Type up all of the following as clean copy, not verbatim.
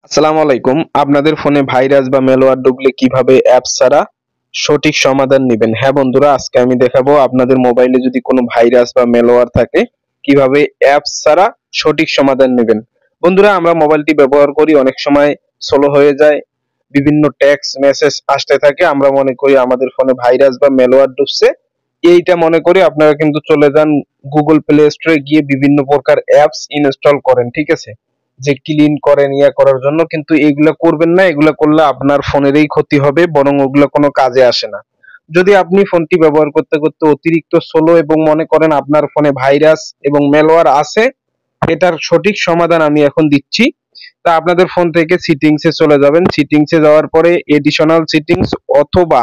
আসসালামু আলাইকুম। আপনাদের ফোনে ভাইরাস বা ম্যালওয়্যার ঢুকলে কিভাবে অ্যাপ ছাড়া সঠিক সমাধান নেবেন? হ্যাঁ বন্ধুরা, আজকে আমি দেখাবো আপনাদের মোবাইলে যদি কোনো ভাইরাস বা ম্যালওয়্যার থাকে কিভাবে অ্যাপ ছাড়া সঠিক সমাধান নেবেন। বন্ধুরা, আমরা মোবাইলটি ব্যবহার করি, অনেক সময় স্লো হয়ে যায়, বিভিন্ন টেক্সট মেসেজ আসতে থাকে, আমরা মনে করি আমাদের ফোনে ভাইরাস বা ম্যালওয়্যার ঢুকছে। এইটা মনে করি আপনারা কিন্তু চলে যান গুগল প্লে স্টোরে, গিয়ে বিভিন্ন প্রকার অ্যাপস ইনস্টল করেন, ঠিক আছে, যে ক্লিন করেন ইয়া করার জন্য। কিন্তু এগুলা করবেন না, এগুলা করলে আপনার ফোনেরই ক্ষতি হবে, বরং ওগুলা কোনো কাজে আসে না। যদি আপনি ফোনটি ব্যবহার করতে করতে অতিরিক্ত স্লো এবং মনে করেন আপনার ফোনে ভাইরাস এবং ম্যালওয়্যার আছে, এটার সঠিক সমাধান আমি এখন দিচ্ছি। তা আপনাদের ফোন থেকে সিটিংসে চলে যাবেন, সিটিংসে যাওয়ার পরে এডিশনাল সিটিংস অথবা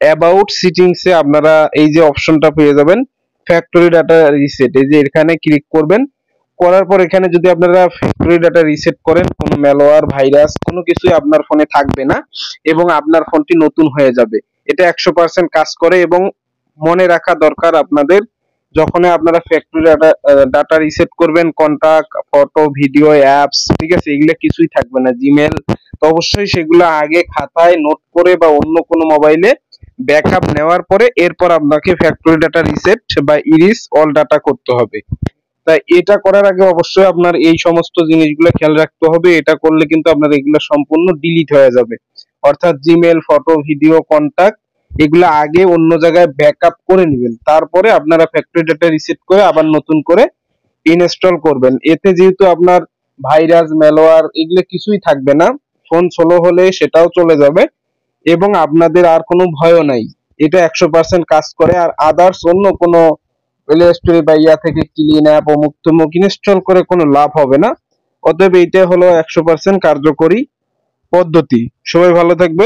অ্যাবাউট সিটিংসে আপনারা এই যে অপশনটা পেয়ে যাবেন, ফ্যাক্টরি ডাটা রিসেট, এই যে এখানে ক্লিক করবেন। করার পর এখানে যদি আপনারা ফ্যাক্টরি ডাটা রিসেট করেন, কোনো ম্যালওয়্যার ভাইরাস কোনো কিছুই আপনার ফোনে থাকবে না এবং আপনার ফোনটি নতুন হয়ে যাবে। এটা 100% কাজ করে। এবং মনে রাখা দরকার আপনাদের, যখন আপনারা ফ্যাক্টরি ডাটা ডাটা রিসেট করবেন, কন্টাক্ট, ফটো, ভিডিও, অ্যাপস, ঠিক আছে, এগুলো কিছুই থাকবে না। জিমেল তো অবশ্যই সেগুলো আগে খাতায় নোট করে বা অন্য কোনো মোবাইলে ব্যাকআপ নেওয়ার পরে এরপর আপনাকে ফ্যাক্টরি ডাটা রিসেট বা ইরিস অল ডাটা করতে হবে। তাই এটা করার আগে অবশ্যই আপনার এই সমস্ত জিনিসগুলো খেয়াল রাখতে হবে। এটা করলে কিন্তু আপনার এগুলো সম্পূর্ণ ডিলিট হয়ে যাবে। অর্থাৎ জিমেল, ফটো, ভিডিও, কন্টাক্ট এগুলো আগে অন্য জায়গায় ব্যাকআপ করে নেবেন, তারপরে আপনারা ফ্যাক্টরি ডাটা রিসেট করে আবার নতুন করে ইনস্টল করবেন। এতে যেহেতু আপনার ভাইরাস, ম্যালওয়্যার এগুলো কিছুই থাকবে না, ফোন স্লো হলে সেটাও চলে যাবে এবং আপনাদের আর কোনো ভয়ও নাই। এটা 100% কাজ করে। আর আদার্স অন্য কোনো প্লে স্টোরে বা ইয়া থেকে ক্লিন অ্যাপ অমুক তমুক ইনস্টল করে কোনো লাভ হবে না। অতএব এইটা হলো 100% কার্যকরী পদ্ধতি। সবাই ভালো থাকবেন।